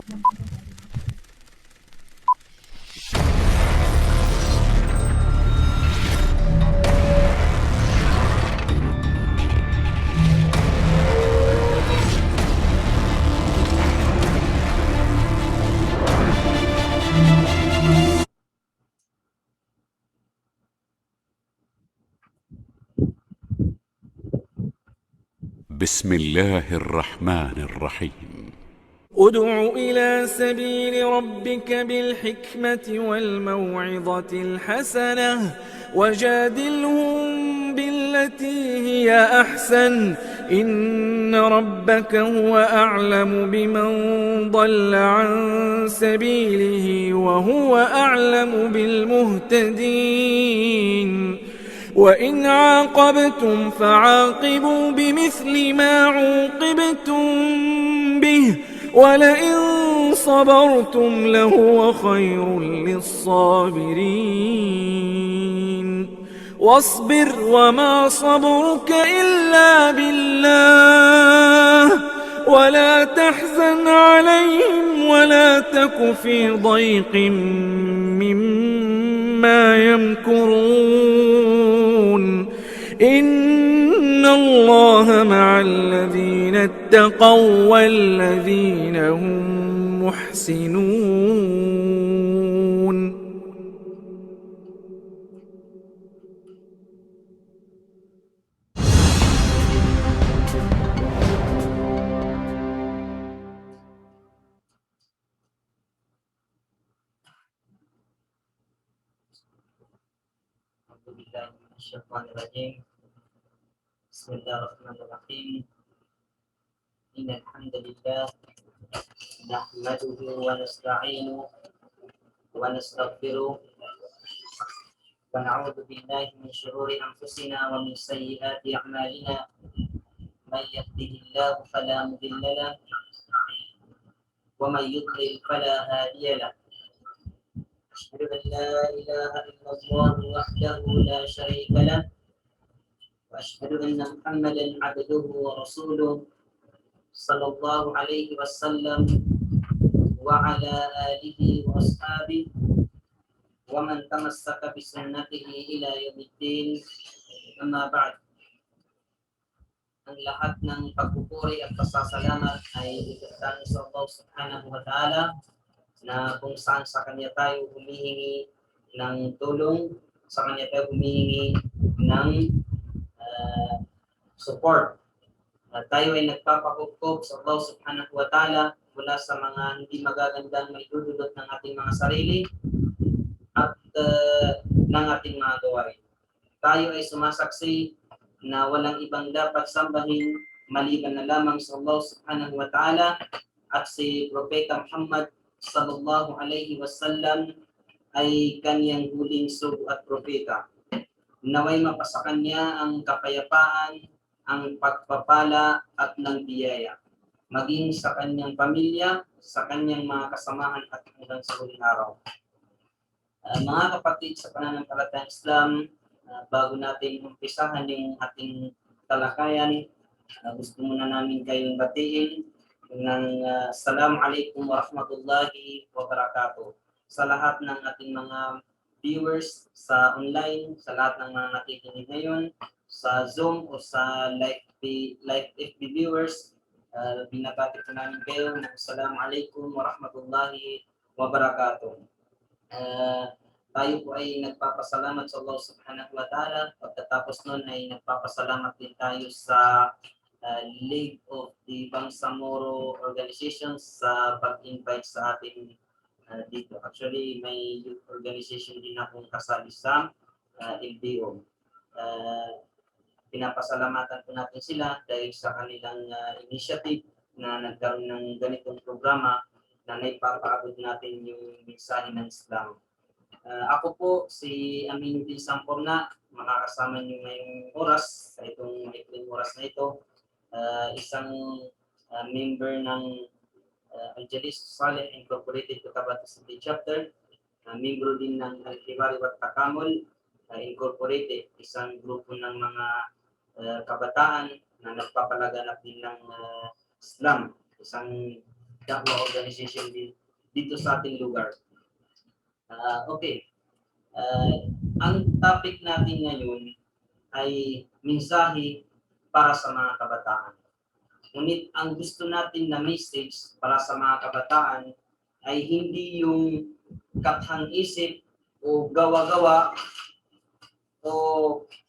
بسم الله الرحمن الرحيم. ادع إلى سبيل ربك بالحكمة والموعظة الحسنة وجادلهم بالتي هي أحسن إن ربك هو أعلم بمن ضل عن سبيله وهو أعلم بالمهتدين وإن عاقبتم فعاقبوا بمثل ما عوقبتم به ولئن صبرتم لهو خير للصابرين واصبر وما صبرك إلا بالله ولا تحزن عليهم ولا تك في ضيق مما يمكرون إن الله مع الذين اتقوا والذين هم محسنون. Bismillahirrahmanirrahim. Bismillahirrahmanirrahim. Innal hamdalillah nahmaduhu wa nasta'inuhu wa nastaghfiruh wa na'udzu billahi min shururi anfusina wa min sayyiati a'malina. May yahdihillahu fala mudilla lahu wa may yudlil fala hadiya lahu. أشهد أن لا إله إلا الله وحده لا شريك له وأشهد أن محمدا عبده ورسوله صلى الله عليه وسلم وعلى آله وأصحابه ومن تمسك بسنته إلى يوم الدين. أما بعد. Ang lahat ng pagpupuri at pasasalamat ay itatanggi sa Allah subhanahu wa ta'ala na kung saan sa Kanya tayo humihingi ng tulong, sa Kanya tayo humihingi ng support. Tayo ay nagpapakupkop sa Allah subhanahu wa ta'ala mula sa mga hindi magagandang may dudulot ng ating mga sarili at ng ating mga gawain. Tayo ay sumasaksi na walang ibang dapat sambahin maliban na lamang sa Allah subhanahu wa ta'ala at si Propeta Muhammad sallallahu alaihi wasallam ay kanyang huling sugo at propeta. Naway mapasa kanya ang kapayapaan, ang pagpapala at ng biyaya, maging sa kanyang pamilya, sa kanyang mga kasamahan at hanggang sa huling araw. Mga kapatid sa pananampalatayang Islam, bago natin umpisahan yung ating talakayan, gusto muna namin kayong batiin ng Assalamualaikum warahmatullahi wabarakatuh. Sa lahat ng ating mga viewers sa online, sa lahat ng mga nakikinig ngayon, sa Zoom o sa live FB viewers, binabati ko namin kayo ng Assalamualaikum warahmatullahi wabarakatuh. Tayo po ay nagpapasalamat sa Allah subhanahu wa ta'ala. Pagkatapos nun ay nagpapasalamat din tayo sa League of the Bangsamoro Organizations sa pag-invite sa atin dito. Actually, may youth organization din akong kasali sa LDO. Pinapasalamatan po natin sila dahil sa kanilang initiative na nagkaroon ng ganitong programa na naipapaabot natin yung mensahe ng Islam. Ako po si Aminuddin Samporna, makakasama niyo ngayong oras, sa itong maikling oras na ito. Isang member ng Angelis Saleh Incorporated Cotabato City Chapter, membro din ng Al-Hibari Wat Takamul Incorporated, isang grupo ng mga kabataan na nagpapalaganap din ng Islam, isang da'wah organization dito sa ating lugar. Okay. Ang topic natin ngayon ay mensahe para sa mga kabataan. Ngunit ang gusto natin na message para sa mga kabataan ay hindi yung kathang isip o gawa-gawa o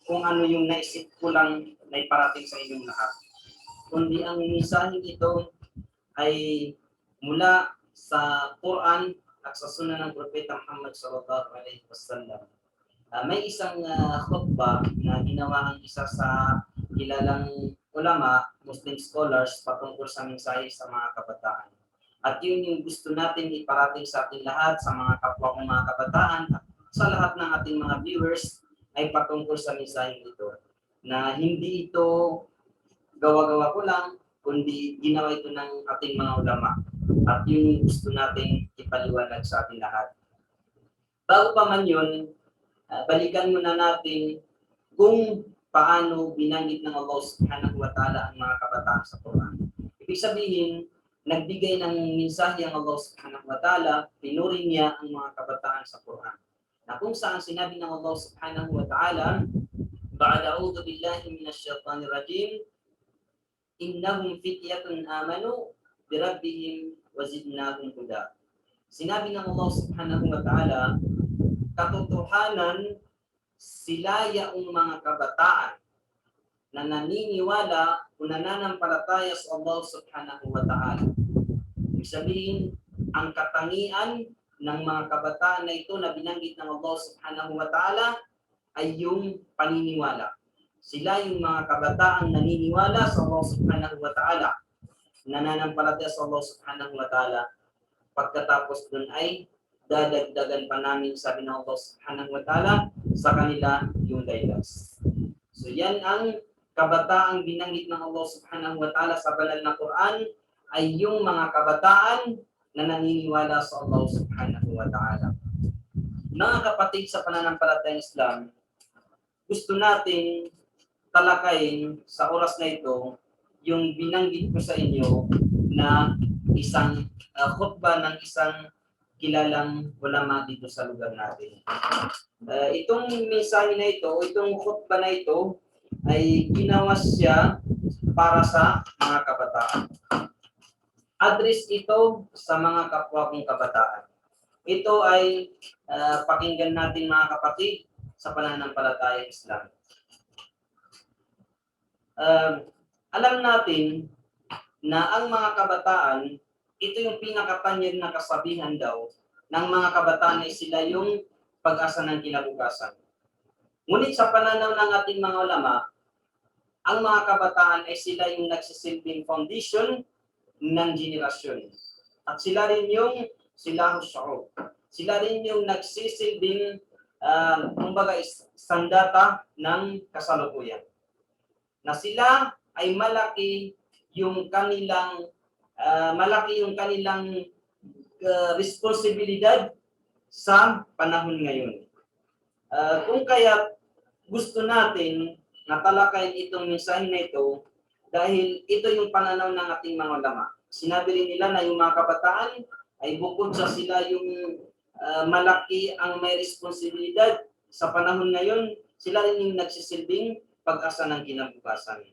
kung ano yung naisip ko lang na iparating sa inyong lahat. Kundi ang mensahe ito ay mula sa Quran at sa Sunnah ng Propeta Muhammad sallallahu alaihi wasallam. May isang khutbah na ginawa ang isa sa kilalang ulama, Muslim scholars, patungkol sa mensahe sa mga kabataan. At yun yung gusto natin iparating sa ating lahat, sa mga kapwa kong mga kabataan, at sa lahat ng ating mga viewers ay patungkol sa mensahe ito. Na hindi ito gawa-gawa ko lang, kundi ginawa ito ng ating mga ulama. At yun yung gusto natin ipaliwanag sa ating lahat. Bago pa man yun, balikan muna natin kung paano binanggit ng Allah subhanahu wa ta'ala ang mga kabataan sa Quran. Ibig sabihin, nagbigay ng mensahe ang Allah subhanahu wa ta'ala, pinuri niya ang mga kabataan sa Quran. Na kung saan sinabi ng Allah subhanahu wa ta'ala, ba'da a'udhu billahi minash shaitanir rajim, innahum fityatun amanu birabbihim wa zidnahum huda. Sinabi ng Allah subhanahu wa ta'ala, katotohanan sila yaong mga kabataan na naniniwala o nananampalataya sa Allah subhanahu wa ta'ala. Ibig sabihin, ang katangian ng mga kabataan na ito na binanggit ng Allah subhanahu wa ta'ala ay yung paniniwala. Sila yung mga kabataang naniniwala sa Allah subhanahu wa ta'ala, nananampalataya sa Allah subhanahu wa ta'ala. Pagkatapos dun ay dadagdagan pa namin, sabi ng Allah subhanahu wa ta'ala, sa kanila yung daylas. So yan ang kabataang binanggit ng Allah subhanahu wa ta'ala sa banal na Quran, ay yung mga kabataan na naniniwala sa Allah subhanahu wa ta'ala. Mga kapatid sa pananampalatayang Islam, gusto natin talakayin sa oras na ito yung binanggit ko sa inyo na isang khutbah ng isang kilalang ulama dito sa lugar natin. Itong mensahe na ito, itong khutbah na ito, ay ginawa siya para sa mga kabataan. Address ito sa mga kapwa kong kabataan. Ito ay pakinggan natin mga kapatid sa pananampalatayang Islam. Alam natin na ang mga kabataan, ito yung pinakapanyag na kasabihan daw ng mga kabataan ay sila yung pag-asa ng kinabukasan. Ngunit sa pananaw ng ating mga ulama, ang mga kabataan ay sila yung nagsisilbing foundation ng generasyon. At sila rin yung silahus sya'ub. Sila rin yung nagsisilbing kumbaga sandata ng kasalukuyan. Na sila ay malaki yung kanilang responsibilidad sa panahon ngayon. Kung kaya gusto natin na talakayin itong mensahe na ito dahil ito yung pananaw ng ating mga ulama. Sinabi rin nila na yung mga kabataan ay bukod sa sila yung malaki ang may responsibilidad sa panahon ngayon, sila rin yung nagsisilbing pag-asa ng kinabukasan.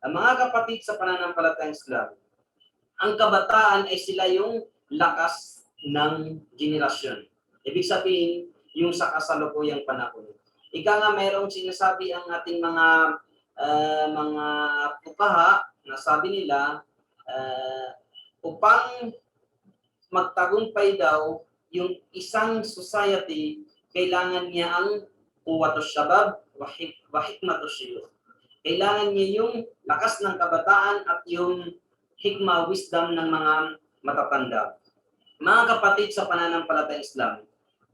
Mga kapatid sa pananampalatayang Islam, ang kabataan ay sila yung lakas ng generasyon. Ibig sabihin, yung sa kasalukuyang panahon. Ika nga mayroong sinasabi ang ating mga pukaha na sabi nila, upang magtagumpay daw yung isang society, kailangan niya ang quwwatus syabab wa hikmatus syuyukh. Kailangan niya yung lakas ng kabataan at yung hikma, wisdom ng mga matatanda. Mga kapatid sa pananampalatayang Islam,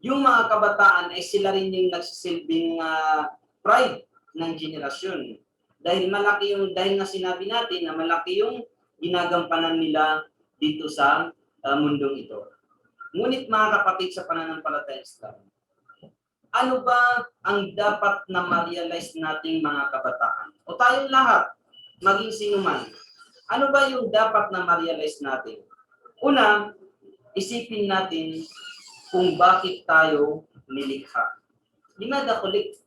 yung mga kabataan ay sila rin yung nagsisilbing pride ng generasyon. Dahil nga sinabi natin na malaki yung ginagampanan nila dito sa mundong ito. Ngunit mga kapatid sa pananampalatayang Islam, ano ba ang dapat na ma-realize nating mga kabataan? O tayong lahat, maging sino man, ano ba yung dapat na ma-realize natin? Una, isipin natin kung bakit tayo nilikha. Limadha khuliqta?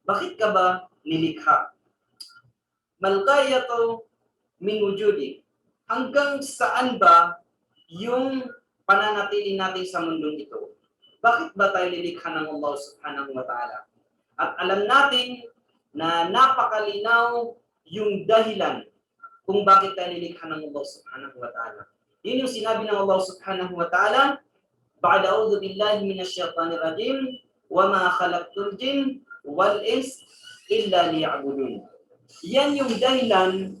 Bakit ka ba nilikha? Mal ghayatu min wujudi? Hanggang saan ba yung pananatili natin sa mundong ito? Bakit ba tayo nilikha ng Allah subhanahu wa ta'ala? At alam natin na napakalinaw yung dahilan kung bakit tayo nilikha ng Allah subhanahu wa ta'ala. Yun yung sinabi ng Allah subhanahu wa ta'ala, Ba'da a'udhu billahi minash shaitanir rajim, wa ma khalaqtul jin wal ins illa liya'budun. Yan yung dahilan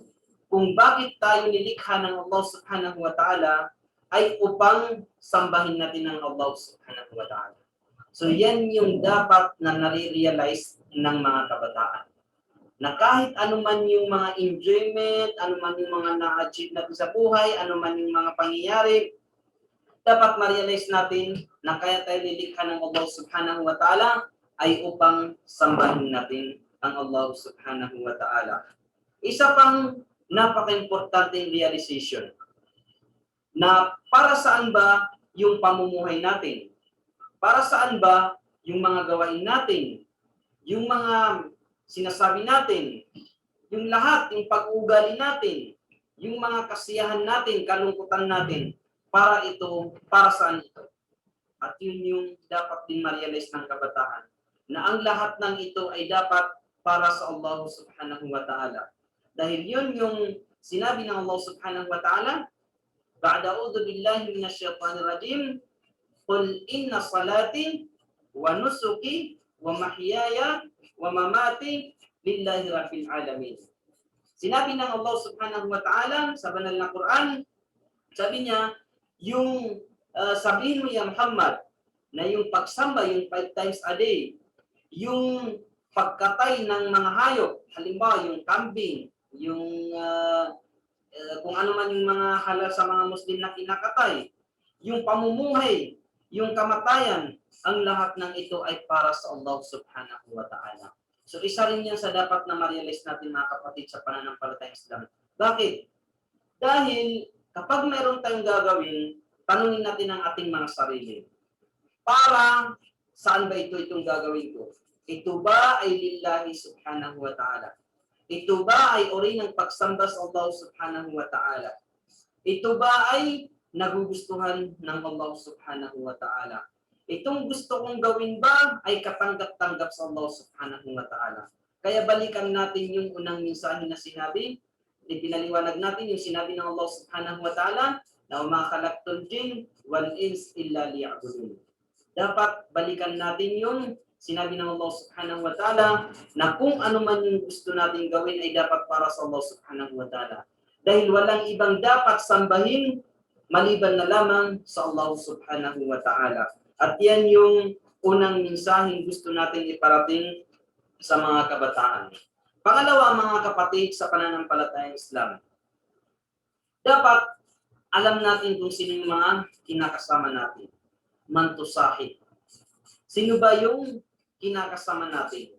kung bakit tayo nilikha ng Allah subhanahu wa ta'ala ay upang sambahin natin ng Allah subhanahu wa ta'ala. So yan yung dapat na nare-realize ng mga kabataan. Na kahit anuman yung mga enjoyment, anuman yung mga na-achieve natin sa buhay, anuman yung mga pangyayari, dapat ma-realize natin na kaya tayo nilikha ng Allah subhanahu wa ta'ala ay upang sambahin natin ang Allah subhanahu wa ta'ala. Isa pang napaka-importanting realization na para saan ba yung pamumuhay natin? Para saan ba yung mga gawain natin? Yung mga sinasabi natin? Yung lahat, yung pag-uugali natin? Yung mga kasiyahan natin, kalungkutan natin? Para saan ito? At yun yung dapat din ma-realize ng kabataan. Na ang lahat ng ito ay dapat para sa Allah subhanahu wa ta'ala. Dahil yun yung sinabi ng Allah subhanahu wa ta'ala, Ba'da a'udhu billahi minash shaitanir rajim, Qul inna salati wa nusuki wa mahyaya wa mamati lillahi rabbil alamin. Sinabi ng Allah subhanahu wa ta'ala sa banal na Quran, sabi niya, yung sabihin mo ya Muhammad, na yung pagsamba, yung 5 times a day, yung pagkatay ng mga hayop, halimbawa yung kambing, yung kung ano man yung mga halal sa mga Muslim na kinakatay, yung pamumuhay, yung kamatayan, ang lahat ng ito ay para sa Allah subhanahu wa ta'ala. So isa rin yan sa dapat na ma-realize natin mga kapatid sa pananampalatayang Islam. Bakit? Dahil kapag mayroon tayong gagawin, tanungin natin ang ating mga sarili. Para saan ba itong gagawin ko? Ito ba ay lillahi subhanahu wa ta'ala? Ito ba ay uri ng pagsamba sa Allah subhanahu wa ta'ala? Ito ba ay nagugustuhan ng Allah subhanahu wa ta'ala? Itong gusto kong gawin ba ay katanggap-tanggap sa Allah subhanahu wa ta'ala? Kaya balikan natin yung unang mensahe na sinabi, pinaliwanag natin yung sinabi ng Allah subhanahu wa ta'ala, na ma khalaqtul jin wal ins illa liya'budun. Dapat balikan natin yung sinabi ng Allah subhanahu wa ta'ala na kung ano man yung gusto natin gawin ay dapat para sa Allah subhanahu wa ta'ala. Dahil walang ibang dapat sambahin maliban na lamang sa Allah subhanahu wa ta'ala. At yan yung unang mensaheng gusto natin iparating sa mga kabataan. Pangalawa, mga kapatid sa pananampalatayang Islam, dapat alam natin kung sino yung mga kinakasama natin. Mantusahid. Sino ba yung kinakasama natin?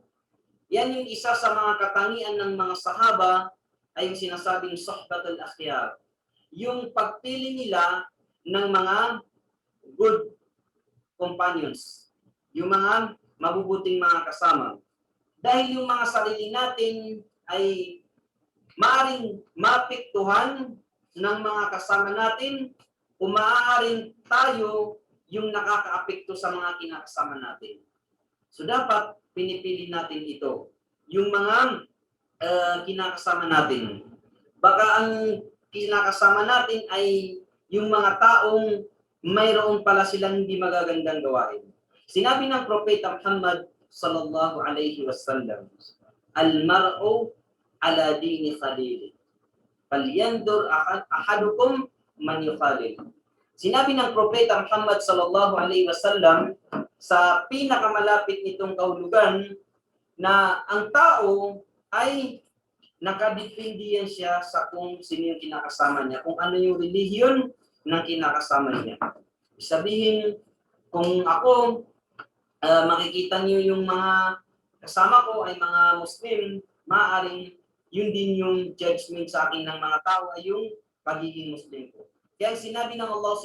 Yan yung isa sa mga katangian ng mga sahaba ay yung sinasabing sohbatul akhyar. Yung pagpili nila ng mga good companions. Yung mga mabubuting mga kasama. Dahil yung mga sarili natin ay maaring mapiktuhan ng mga kasama natin, umaaaring tayo yung nakakaapekto sa mga kinakasama natin. So dapat pinipili natin ito. Yung mga kinakasama natin. Baka ang kinakasama natin ay yung mga taong mayroon pala silang hindi magagandang gawain. Sinabi ng Propeta Muhammad sallallahu alayhi wasallam, Al-mar'u ala dini khalili. Falyandur ahadukum man yukhalil. Sinabi ng Propeta Muhammad sallallahu alayhi wasallam sa pinakamalapit nitong kahulugan na ang tao ay nakadepende yan siya sa kung sino yung kinakasama niya, kung ano yung relihiyon ng kinakasama niya. Sabihin, kung ako, makikita niyo yung mga kasama ko ay mga Muslim, maaaring yun din yung judgment sa akin ng mga tao ay yung pagiging Muslim ko. Kaya sinabi ng Allah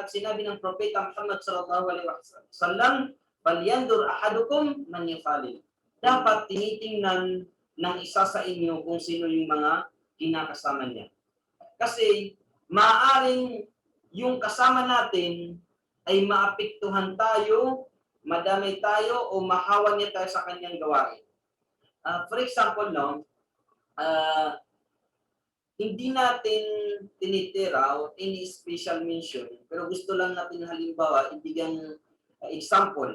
sinabi ng Propeta Muhammad sallallahu alaihi wasallam, "Falyandur ahadukum man yukhalil." Dapat tinitingnan ng isa sa inyo kung sino yung mga kinakasama niya. Kasi maaaring yung kasama natin ay maapektuhan tayo, madamay tayo, o mahawa niya tayo sa kanyang gawain. For example, no, hindi natin tinitira o any special mention, pero gusto lang natin halimbawa, ibigyan example.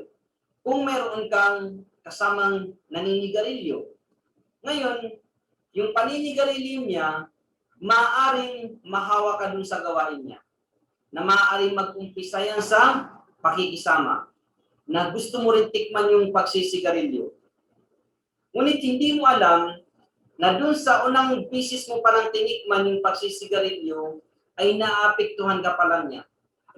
Kung meron kang kasamang naninigarilyo, ngayon, yung paninigarilyo niya, maaaring mahawa ka dun sa gawain niya, na maaaring mag-umpisa yan sa pakikisama, na gusto mo rin tikman yung pagsisigarilyo. Ngunit hindi mo alam na dun sa unang bisis mo palang tinikman yung pagsisigarilyo, ay naapektuhan ka pala niya.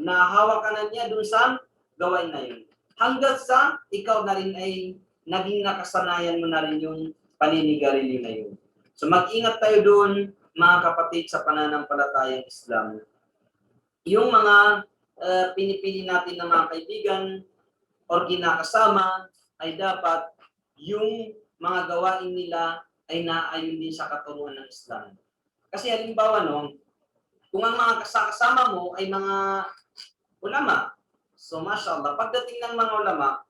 Nahawa ka na niya dun sa gawain na yun. Hanggat sa ikaw na rin ay naging nakasanayan mo na rin yung paninigarilyo na yun. So mag-ingat tayo doon, mga kapatid, sa pananampalatayang Islam. Yung mga pinipili natin ng mga kaibigan o kinakasama ay dapat yung mga gawain nila ay naayon din sa katuruan ng Islam. Kasi halimbawa, no, kung ang mga kasama mo ay mga ulama, so mashallah, pagdating ng mga ulama,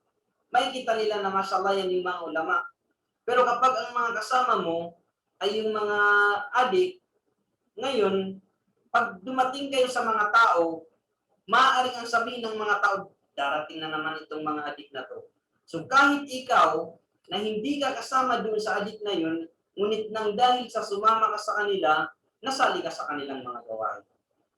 makikita nila na mashallah yan yung mga ulama. Pero kapag ang mga kasama mo ay yung mga adik, ngayon, pag dumating kayo sa mga tao, maaaring ang sabihin ng mga tao, darating na naman itong mga adik na to. So kahit ikaw, na hindi ka kasama doon sa adik na yun, ngunit nang dahil sa sumama ka sa kanila, nasali ka sa kanilang mga gawain.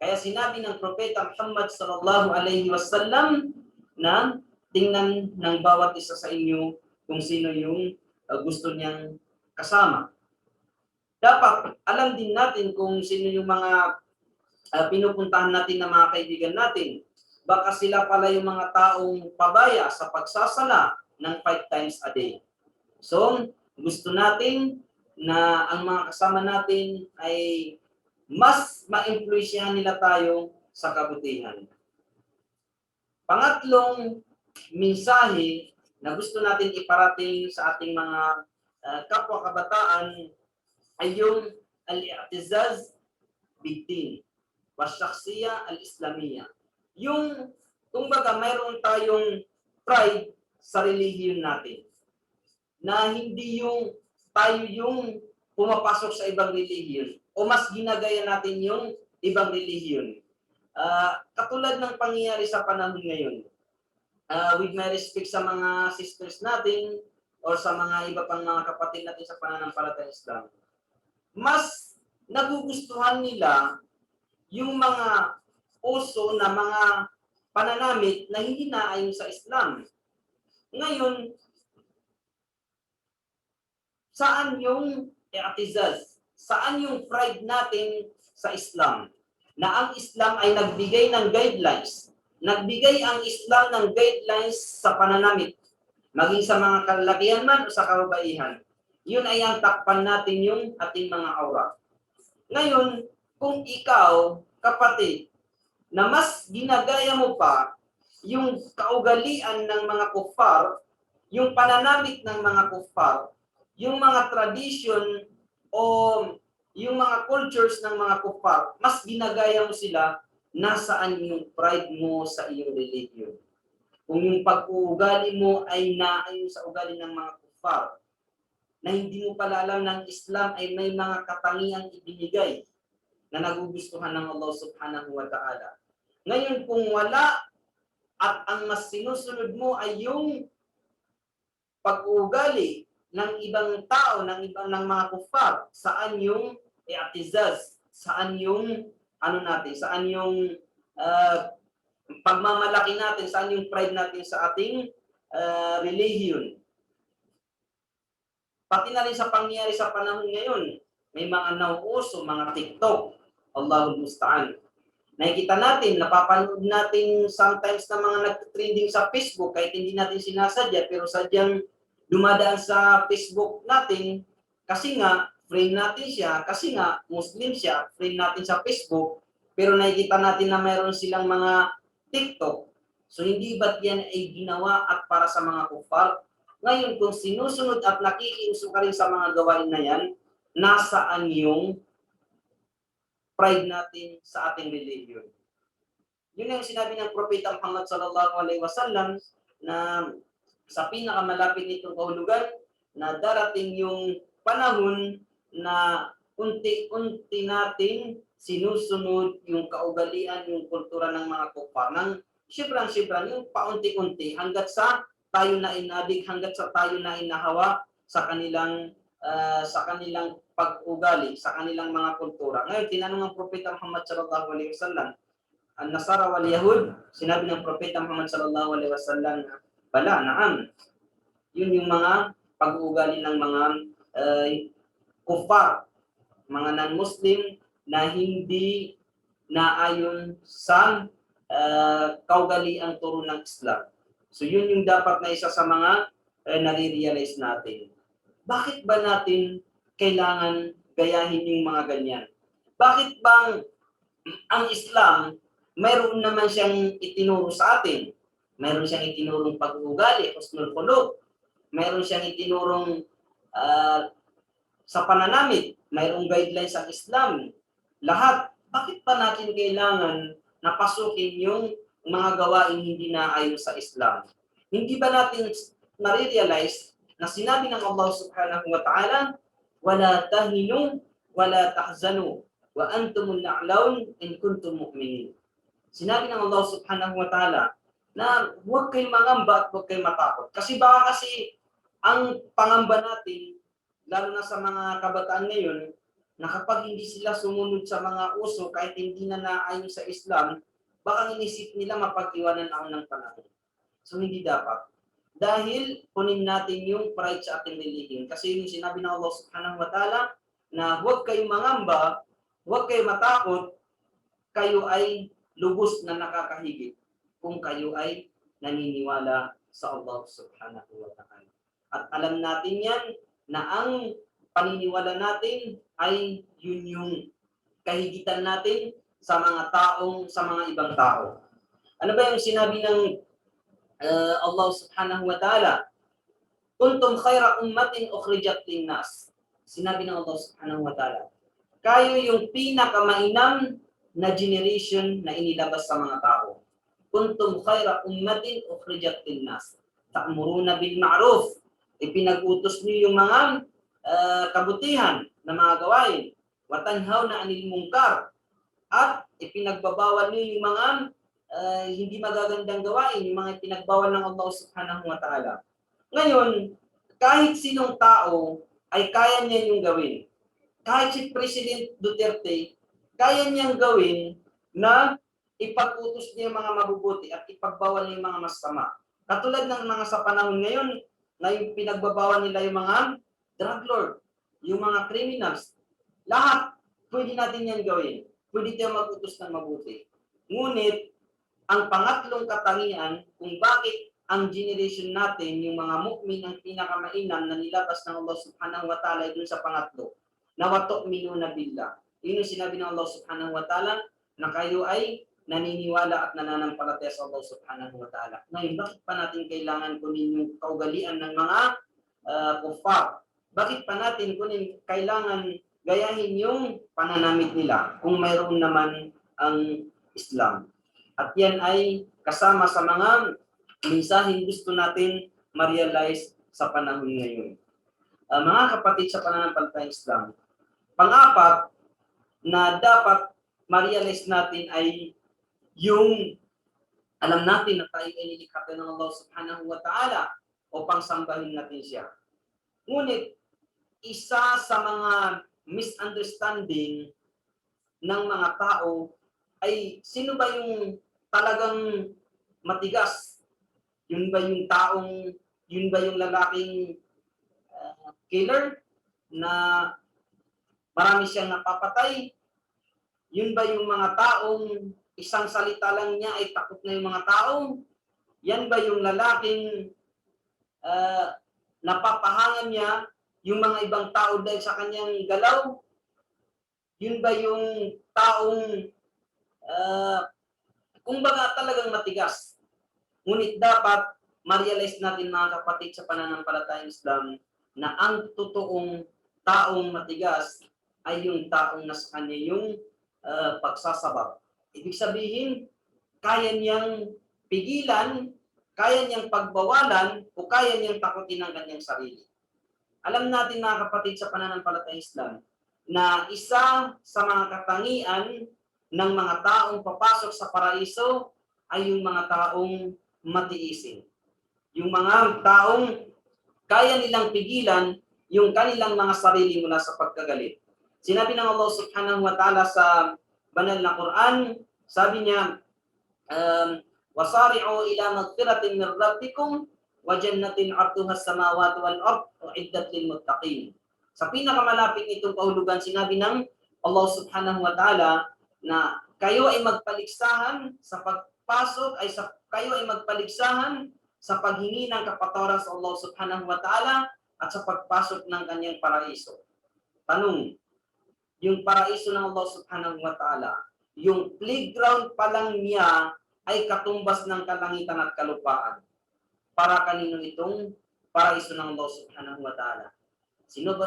Kaya sinabi ng Propeta Muhammad sallallahu alaihi wasallam na tingnan ng bawat isa sa inyo kung sino yung gusto niyang kasama. Dapat alam din natin kung sino yung mga pinupuntahan natin na mga kaibigan natin. Baka sila pala yung mga taong pabaya sa pagsasala ng 5 times a day. So, gusto natin na ang mga kasama natin ay mas ma-influensyahan nila tayo sa kabutihan. Pangatlong mensahe na gusto natin iparating sa ating mga kapwa kabataan ay yung al-i'tizaz bid-din wa shakhsiyya al-islamiyya. Yung, kumbaga, mayroon tayong pride sa relihiyon natin. Na hindi yung tayo yung pumapasok sa ibang relihiyon o mas ginagaya natin yung ibang relihiyon. Katulad ng pangyayari sa panahon ngayon, with my respect sa mga sisters natin o sa mga iba pang mga kapatid natin sa pananampalatayang Islam, mas nagugustuhan nila yung mga uso na mga pananamit na hindi naayon sa Islam. Ngayon, saan yung i'tizaz? Saan yung pride natin sa Islam? Na ang Islam ay nagbigay ng guidelines. Nagbigay ang Islam ng guidelines sa pananamit. Maging sa mga kalalakihan man o sa kababaihan. Yun ay ang takpan natin yung ating mga aura. Ngayon, kung ikaw, kapatid, na mas ginagaya mo pa yung kaugalian ng mga kuffar, yung pananamit ng mga kuffar, yung mga tradition o yung mga cultures ng mga kuffar, mas ginagaya mo sila, nasaan yung pride mo sa iyong religion. Kung yung pag-uugali mo ay naayon sa ugali ng mga kuffar, na hindi mo pala alam ng Islam ay may mga katangiang ibinigay na nagugustuhan ng Allah subhanahu wa ta'ala. Ngayon, kung wala at ang mas sinusunod mo ay yung pag-uugali ng ibang tao, ng mga kuffar, saan yung i'tizaz, saan yung saan yung pagmamalaki natin, saan yung pride natin sa ating religion. Pati na rin sa pangyayari sa panahon ngayon, may mga nauuso, mga TikTok, Allahul Musta'an. Nakikita natin, napapanood natin sometimes na mga nag-trending sa Facebook, kahit hindi natin sinasadya, pero sadyang dumadaan sa Facebook natin, kasi nga, friend natin siya, kasi nga, Muslim siya, friend natin sa Facebook, pero nakikita natin na mayroon silang mga TikTok. So hindi ba't yan ay ginawa at para sa mga kufar? Ngayon, kung sinusunod at nakikiuso ka rin sa mga gawain na yan, nasaan yung pride natin sa ating religion? Yun yung sinabi ng Propeta Muhammad sallallahu alaihi wasallam na sa pinakamalapit nitong kahulugan na darating yung panahon na unti-unti natin sinusunod yung kaugalian, yung kultura ng mga kufar. Nang sybrang-sybrang yung paunti-unti hanggat sa tayo na inadik, hanggat sa tayo na inahawa sa kanilang pag-ugali, sa kanilang mga kultura. Ngayon, tinanong ng Propeta Muhammad sallallahu alaihi wasallam, An-Nasara wal Yahud, sinabi ng Propeta Muhammad sallallahu alaihi wasallam, bala, naam. Yun yung mga pag-uugali ng mga kufar, mga non-Muslim na hindi naayon sa kaugalian turo ng Islam. So yun yung dapat na isa sa mga nare-realize natin. Bakit ba natin kailangan gayahin yung mga ganyan? Bakit bang ang Islam mayroon naman siyang itinuro sa atin? Mayroon siyang itinurong pag-uugali, husnul khuluq. Mayroon siyang itinurong sa pananamit. Mayroong guidelines sa Islam. Lahat. Bakit pa natin kailangan napasukin yung mga gawain hindi naayon sa Islam? Hindi ba natin na-realize na sinabi ng Allah subhanahu wa ta'ala, wala tahinu, wala tahzanu, wa antumul a'laun in kuntum mu'minin. Sinabi ng Allah subhanahu wa ta'ala na huwag kayong mangamba at huwag kayong matakot. Kasi ang pangamba natin, lalo na sa mga kabataan ngayon, na kapag hindi sila sumunod sa mga uso, kahit hindi na naayon sa Islam, baka inisip nila mapag-iwanan ako ng panahon. So hindi dapat. Dahil kunin natin yung pride sa ating religion. Kasi yung sinabi ng Allah subhanahu wa ta'ala na huwag kayong mangamba, huwag kayong matakot, kayo ay lubos na nakakahigit kung kayo ay naniniwala sa Allah subhanahu wa ta'ala. At alam natin yan na ang paniniwala natin ay yun yung kahigitan natin sa mga ibang tao. Ano ba yung sinabi ng Allah subhanahu wa ta'ala? Kuntum khayra ummatin ukhrijat linnas. Sinabi ng Allah subhanahu wa ta'ala, kayo yung pinakamainam na generation na inilabas sa mga tao. Kuntum khayra ummatin ukhrijat linnas. Ta'muruna bil ma'ruf. Ipinag-utos niyo yung mga kabutihan na mga gawain. Wa tanhawna 'anil munkar. At ipinagbabawal niyo yung mga hindi magagandang gawain, yung mga ipinagbawal ng Allah subhanahu wa ta'ala. Ngayon, kahit sinong tao ay kaya niya yung gawin. Kahit si President Duterte, kaya niyang gawin na ipag-utos niya yung mga mabubuti at ipagbawal niya yung mga masama. Katulad ng mga sa panahon ngayon, na pinagbabawal nila yung mga drug lord, yung mga criminals. Lahat, pwede natin yan gawin. Pwede tayo mag-utos ng mabuti. Ngunit, ang pangatlong katangian kung bakit ang generation natin, yung mga mu'min ang pinakamainam na nilabas ng Allah subhanahu wa ta'ala dun sa pangatlo, na wa tu'minuna billah. Yun yung sinabi ng Allah subhanahu wa ta'ala na kayo ay naniniwala at nananampalataya sa Allah subhanahu wa ta'ala. Ngayon, bakit pa natin kailangan kunin yung kaugalian ng mga kufar? Bakit pa natin kailangan gayahin yung pananamit nila kung mayroon naman ang Islam? At yan ay kasama sa mga mensaheng gusto natin ma-realize sa panahon ngayon. Mga kapatid sa pananampalatayang Islam, pang-apat na dapat ma-realize natin ay yung alam natin na tayo ay nilikha ng Allah subhanahu wa ta'ala upang sambahin natin siya. Ngunit, isa sa mga misunderstanding ng mga tao ay sino ba yung talagang matigas? Yun ba yung lalaking killer na marami siyang napapatay? Yun ba yung mga taong isang salita lang niya ay takot na yung mga tao? Yan ba yung lalaking napapahangan niya yung mga ibang tao dahil sa kanyang galaw? Yun ba yung taong uh, kumbaga talagang matigas. Ngunit dapat ma-realize natin mga kapatid sa pananampalatayang Islam na ang totoong taong matigas ay yung taong nasa kanya yung pagsasabab. Ibig sabihin, kaya niyang pigilan, kaya niyang pagbawalan, o kaya niyang takutin ang kanyang sarili. Alam natin mga kapatid sa pananampalatayang Islam na isa sa mga katangian ng mga taong papasok sa paraiso ay yung mga taong matiisin. Yung mga taong kaya nilang pigilan yung kanilang mga sarili mula sa pagkagalit. Sinabi ng Allah subhanahu wa ta'ala sa banal na Quran, sabi niya, wasari'u ila magfiratin min rabbikum wa jannatin 'arduha as-samawati wal ard u'iddat lil muttaqin. Sa pinakamalapit nitong kahulugan, sinabi ng Allah subhanahu wa ta'ala na kayo ay magpaligsahan sa pagpasok kayo ay magpaligsahan sa paghingi ng kapatawaran sa Allah subhanahu wa ta'ala at sa pagpasok ng kanyang paraiso. Tanong, yung paraiso ng Allah subhanahu wa ta'ala, yung playground pa lang niya ay katumbas ng kalangitan at kalupaan. Para kanino itong paraiso ng Allah subhanahu wa ta'ala?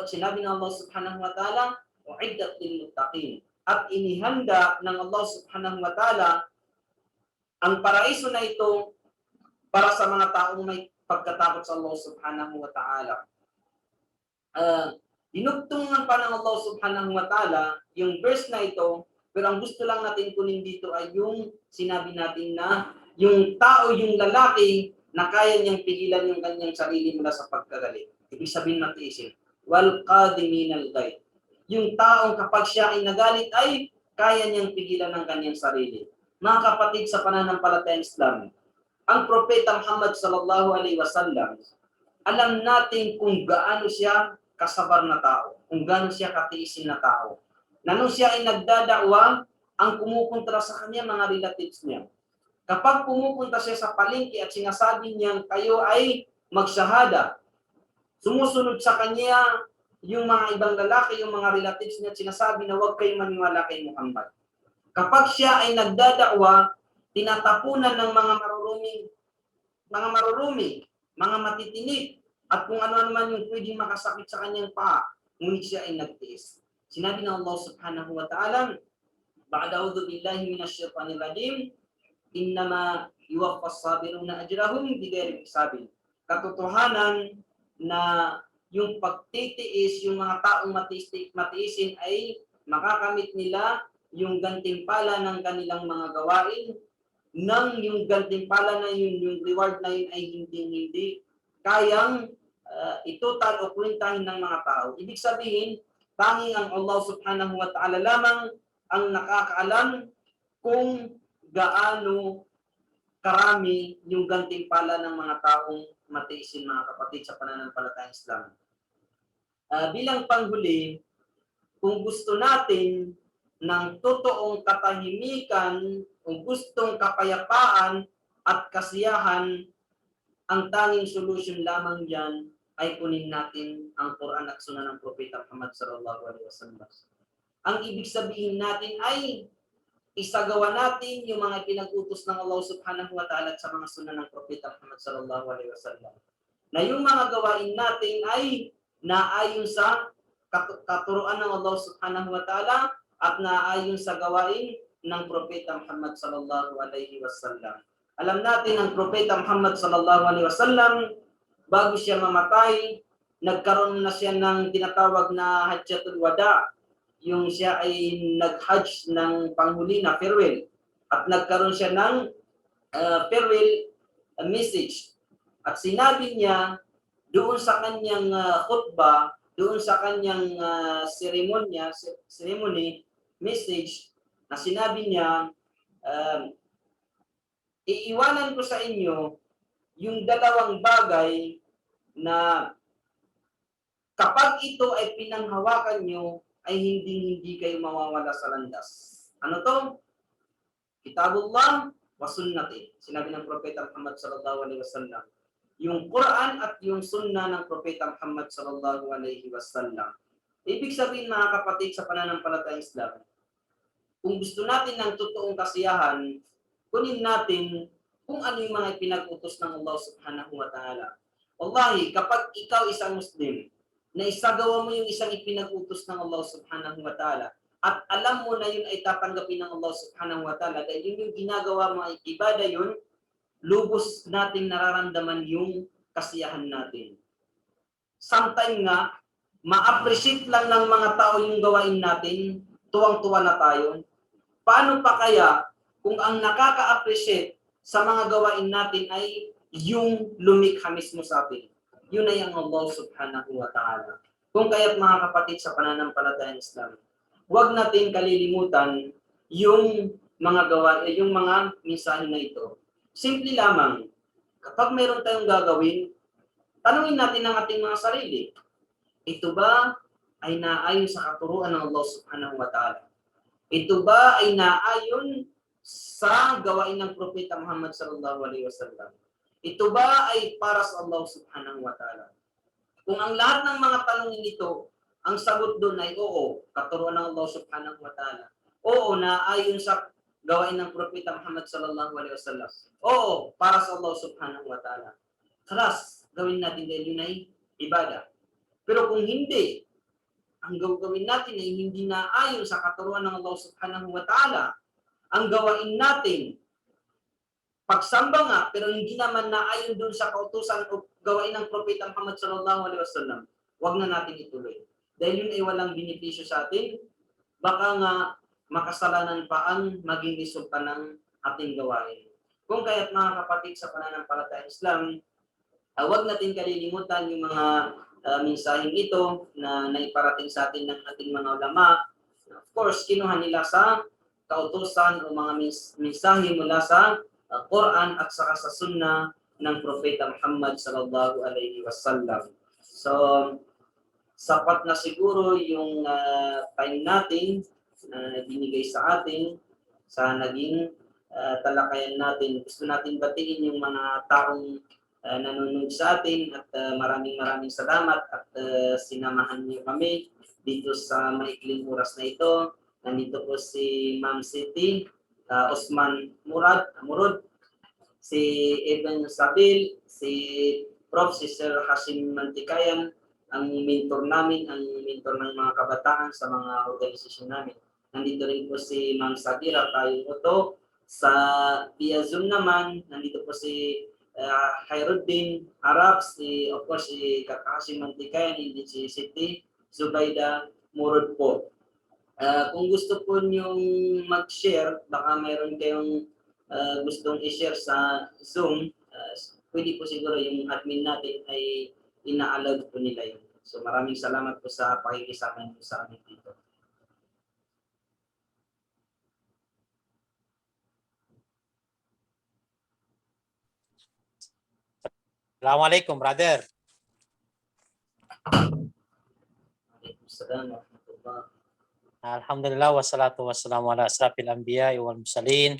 Sinabi ng Allah subhanahu wa ta'ala, u'iddat lil muttaqin. At inihanda ng Allah subhanahu wa ta'ala ang paraiso na ito para sa mga taong may pagkatakot sa Allah subhanahu wa ta'ala. Dinugtungan pa ng Allah subhanahu wa ta'ala yung verse na ito, pero ang gusto lang natin kunin dito ay yung sinabi natin na yung tao, yung lalaki, na kaya niyang pigilan yung kanyang sarili mula sa pagkagalit. Ibig sabihin matiisin. Wal qadiminal ghaid. Yung taong kapag siya ay nagalit ay kaya niyang pigilan ng kanyang sarili. Mga kapatid sa pananampalatayang Islam, ang Propeta Muhammad sallallahu alaihi wasallam, alam natin kung gaano siya kasabar na tao, kung gaano siya katiisin na tao. Na nung siya ay nagdadakwa, ang kumukontra sa kanya mga relatives niya. Kapag pumupunta siya sa palengke at sinasabi niyang kayo ay magsahada, sumusunod sa kanya yung mga ibang lalaki, yung mga relatives niya, sinasabi na huwag kayong maniwala kay Muhammad. Kapag siya ay nagdadakwa, tinatapunan ng mga marurumi, mga matitinik, at kung ano naman yung pwedeng makasakit sa kanyang paa, ngunit siya ay nagtiis. Sinabi ng Allah subhanahu wa ta'ala, ba'da'udhu billahi minasyaitanir rajim, innama yuwaffas sabiruna ajrahum bighairi hisabin. Katotohanan na yung pagtitiis, yung mga taong matiisin ay makakamit nila yung gantimpala ng kanilang mga gawain, nang yung gantimpala na yun, yung reward na yun ay hindi kayang itotal o kwentahin ng mga tao. Ibig sabihin, tanging ang Allah subhanahu wa ta'ala lamang ang nakakaalam kung gaano karami yung gantimpala ng mga taong matiisin, mga kapatid sa pananampalatayang Islam. Bilang panghuli, kung gusto natin ng totoong katahimikan, kung gustong kapayapaan at kasiyahan, ang tanging solusyon lamang diyan ay kunin natin ang Quran at Sunnah ng Propeta Muhammad sallallahu alaihi wasallam. Ang ibig sabihin natin ay isagawa natin yung mga pinag-utos ng Allah subhanahu wa ta'ala at sa mga sunnah ng Propeta Muhammad sallallahu alaihi wasallam. Na yung mga gawain natin ay naayon sa katuruan ng Allah subhanahu wa ta'ala at naayon sa gawain ng Propeta Muhammad sallallahu alaihi wasallam. Alam natin ang Propeta Muhammad sallallahu alaihi wasallam, bago siya mamatay, nagkaroon na siya ng tinatawag na Hajjatul Wada. Yung siya ay nag-hajj ng panghuli na farewell. At nagkaroon siya ng farewell message. At sinabi niya doon sa kanyang khutbah, doon sa kanyang ceremony, message, na sinabi niya, iiwanan ko sa inyo yung dalawang bagay na kapag ito ay pinanghawakan nyo, ay hindi kayo mawawala sa landas. Ano to? Kitabullah wa sunnati. Sinabi ng Propeta Muhammad sallallahu alaihi wasallam. Yung Quran at yung Sunnah ng Propeta Muhammad sallallahu alaihi wasallam. Ibig sabihin, mga kapatid sa pananampalatayang Islam, kung gusto natin ng totoong kasiyahan, kunin natin kung ano yung mga pinag-utos ng Allah subhanahu wa ta'ala. Wallahi, kapag ikaw isang Muslim, na isagawa mo yung isang ipinag-utos ng Allah subhanahu wa ta'ala, at alam mo na yun ay tatanggapin ng Allah subhanahu wa ta'ala, dahil yun yung ginagawa mo ay ibadah yun, lubos nating nararamdaman yung kasiyahan natin. Sometimes nga, ma-appreciate lang ng mga tao yung gawain natin, tuwang-tuwa na tayo. Paano pa kaya kung ang nakaka-appreciate sa mga gawain natin ay yung lumikha mismo sa atin? Yun ay ang Allah subhanahu wa ta'ala. Kung kaya't mga kapatid sa pananampalatayang Islam, huwag natin kalilimutan yung yung mga mensahe na ito. Simple lamang, kapag mayroon tayong gagawin, tanungin natin ang ating mga sarili. Ito ba ay naayon sa katuruan ng Allah subhanahu wa ta'ala? Ito ba ay naayon sa gawain ng Propeta Muhammad sallallahu alaihi wasallam? Ito ba ay para sa Allah subhanahu wa ta'ala? Kung ang lahat ng mga tanongin ito, ang sagot doon ay oo, katuruan ng Allah subhanahu wa ta'ala. Oo, naayon sa gawain ng Propeta Muhammad sallallahu alaihi wasallam. Oo, para sa Allah subhanahu wa ta'ala. Khalas, gawin natin dahil yun ay ibadah. Pero kung hindi, ang gawin natin ay hindi na ayon sa katuruan ng Allah subhanahu wa ta'ala, ang gawain natin, pagsamba nga, pero hindi naman na ayon doon sa kautusan o gawain ng Propeta Muhammad sallallahu alaihi wasallam, wag na natin ituloy. Dahil yun ay walang benepisyo sa atin, baka nga makasalanan pa ang maging resulta ng ating gawain. Kung kaya't mga kapatid sa pananampalatayang Islam, wag natin kalilimutan yung mga mensaheng ito na naiparating sa atin ng ating mga ulama. Of course, kinuha nila sa kautusan o mga mensahe mula sa Quran at saka sa Sunnah ng Propeta Muhammad sallallahu alaihi wasallam. So, sapat na siguro yung time natin na binigay sa atin sa naging talakayan natin. Gusto natin batiin yung mga taong nanonood sa atin at maraming salamat at sinamahan niyo kami dito sa maikling oras na ito. Nandito po si Ma'am Siti, Osman Murad, si Evan Sabil, si Prof. si Sir Hashim Mantikayan, ang mentor namin, ang mentor ng mga kabataan sa mga organisasyon namin. Nandito rin po si Ma'am Sadira tayo ito. Sa via Zoom naman, nandito po si Khairuddin Arab, of course, si Kakashi Mantikayan, hindi si Siti Zubaida Murad po. Kung gusto po niyong mag-share, baka mayroon kayong gustong i-share sa Zoom, pwede po siguro yung admin natin ay ina-allowed po nila yun. So maraming salamat po sa pakikisama niyo sa amin dito. Assalamualaikum, brother. Waalaikumsalam warahmatullahi. Alhamdulillah, wassalatu wassalamu ala asrafil anbiya wal mursalin.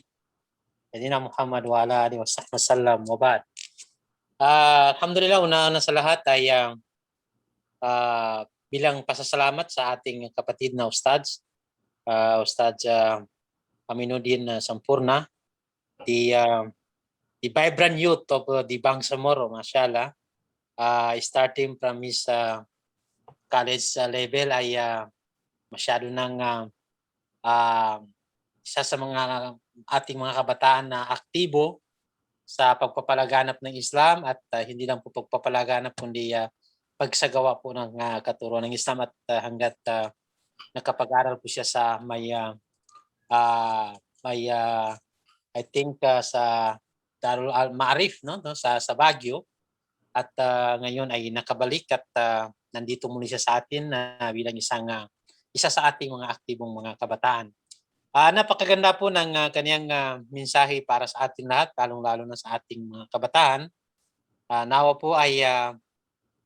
Sayyidina Muhammad wa ala alihi wasallam wa ba'd. Alhamdulillah, una sa lahat ay bilang pasasalamat sa ating kapatid na Ustadz, Ustadz Aminuddin Sampurna, the vibrant youth of the Bangsamoro, mashallah, starting from his college level ay masyado ng isa sa mga ating mga kabataan na aktibo sa pagpapalaganap ng Islam at hindi lang po pagpapalaganap kundi pagsagawa po ng katuruan ng Islam at hanggat nakapag-aral po siya sa may I think sa Darul Ma'arif, no, sa Baguio, at ngayon ay nakabalik at nandito muli siya sa atin bilang isa sa ating mga aktibong mga kabataan. Napakaganda po ng kaniyang mensahe para sa atin lahat, lalong-lalo na sa ating mga kabataan. Nawa po ay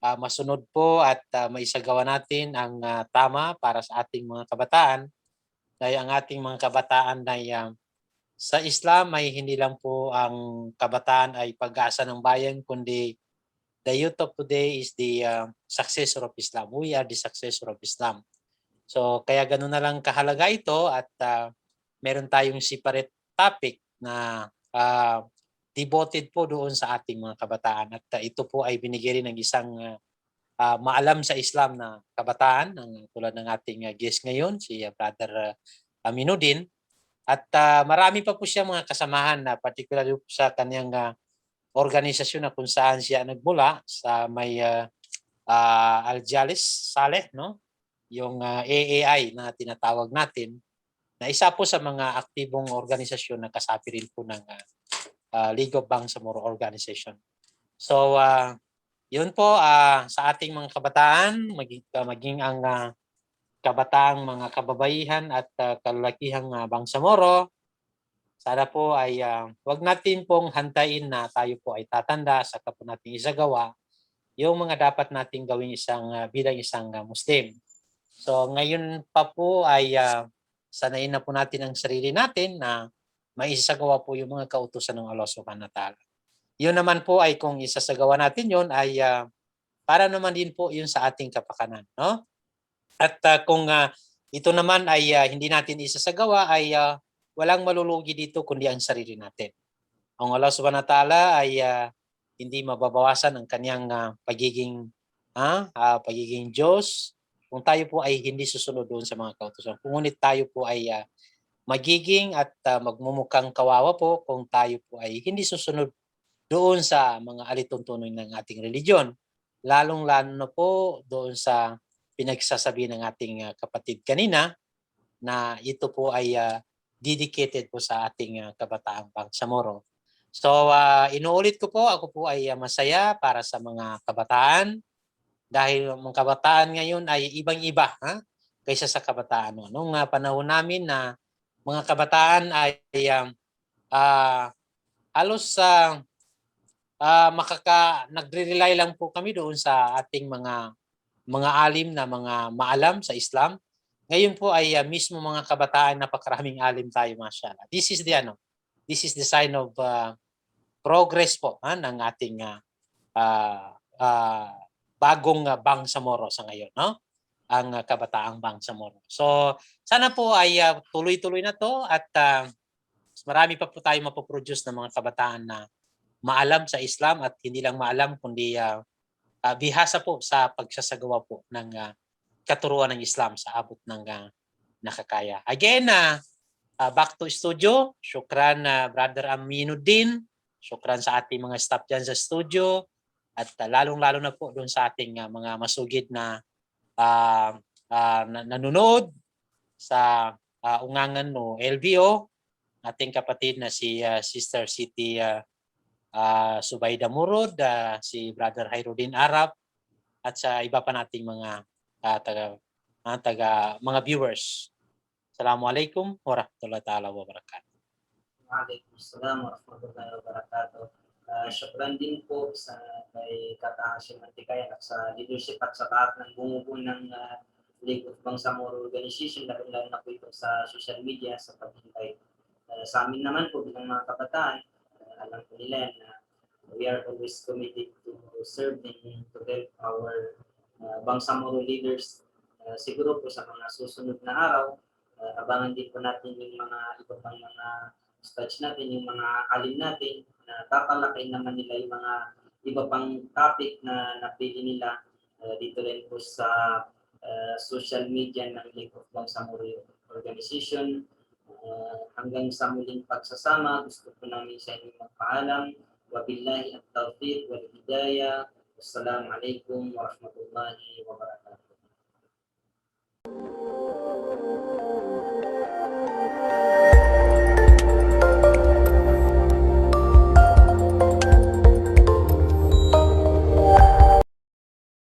masunod po at maisagawa natin ang tama para sa ating mga kabataan. Dahil ang ating mga kabataan ay sa Islam ay hindi lang po ang kabataan ay pag-asa ng bayan, kundi the youth of today is the successor of Islam. We are the successor of Islam. So kaya ganoon na lang kahalaga ito at meron tayong separate topic na devoted po doon sa ating mga kabataan. At ito po ay binigay rin ng isang maalam sa Islam na kabataan, tulad ng ating guest ngayon, si Brother Aminuddin. At marami pa po siya mga kasamahan na particularly sa kanyang organisasyon na kung saan siya nagmula sa may Al-Jalis Saleh, no? Yung AAI na tinatawag natin, na isa po sa mga aktibong organisasyon na kasapi rin po ng League of Bangsamoro Organization. So, yun po sa ating mga kabataan, maging ang kabataang mga kababaihan at kalalakihang Bangsamoro, sana po ay wag natin pong hantayin na tayo po ay tatanda saka po natin isagawa yung mga dapat nating gawin bilang isang Muslim. So ngayon pa po ay sanayin na po natin ang sarili natin na maisasagawa po yung mga kautusan ng Allah Subhanahu wa Ta'ala. Yun naman po ay kung isasagawa natin yun ay para naman din po yun sa ating kapakanan, no? At kung ito naman ay hindi natin isasagawa ay walang malulugi dito kundi ang sarili natin. Ang Allah Subhanahu wa Ta'ala ay hindi mababawasan ang kanyang pagiging Diyos kung tayo po ay hindi susunod doon sa mga kautusan. Ngunit tayo po ay magiging at magmumukhang kawawa po kung tayo po ay hindi susunod doon sa mga alituntunin ng ating religion. Lalong-lalo na po doon sa pinagsasabi ng ating kapatid kanina na ito po ay dedicated po sa ating kabataang Bangsamoro. So inuulit ko po, ako po ay masaya para sa mga kabataan dahil ang kabataan ngayon ay ibang-iba kaysa sa kabataan noon. Nung panahon namin na mga kabataan ay halos nagre-rely lang po kami doon sa ating mga alim na mga maalam sa Islam. Ngayon po ay mismo mga kabataan, napakaraming alim tayo, mashallah. This is the sign of progress po ng ating bagong Bangsamoro sa ngayon, no? Ang kabataang Bangsamoro. So sana po ay tuloy-tuloy na to at marami pa po tayo mapoproduce ng mga kabataan na maalam sa Islam at hindi lang maalam kundi bihasa po sa pagsasagawa po ng katuruan ng Islam sa abot ng nakakaya. Again, back to studio. Syukran Brother Aminuddin. Syukran sa ating mga staff dyan sa studio. At lalong-lalo na po doon sa ating mga masugid na nanonood sa Ungangan no LBO. Ating kapatid na si Sister Siti Subayda Murod, si Brother Khairuddin Arab, at sa iba pa nating mga mga viewers. Assalamualaikum warahmatullahi ta'ala wabarakatuh. Waalaikumsalam warahmatullahi wabarakatuh. Syukran din po sa kay Kata Hashim Antikaya at sa leadership at sa lahat ng bumubuo ng League of Bangsamoro Organization, lalo na po ito sa social media, sa paghintay. Sa amin naman po bilang mga kabataan, alam po nila na we are always committed to serve and to help our Bangsamoro leaders. Siguro po sa mga susunod na araw, abangan din po natin yung mga iba pang mga stage natin, yung mga alim natin, na tatalakay naman nila yung mga iba pang topic na napili nila dito rin po sa social media ng League of Bangsamoro Organization. Hanggang sa muling pagsasama, gusto po namin sa inyo magpaalam. Wabillahi at tawfiq wal hidayah. Wassalamualaikum warahmatullahi wabarakatuh.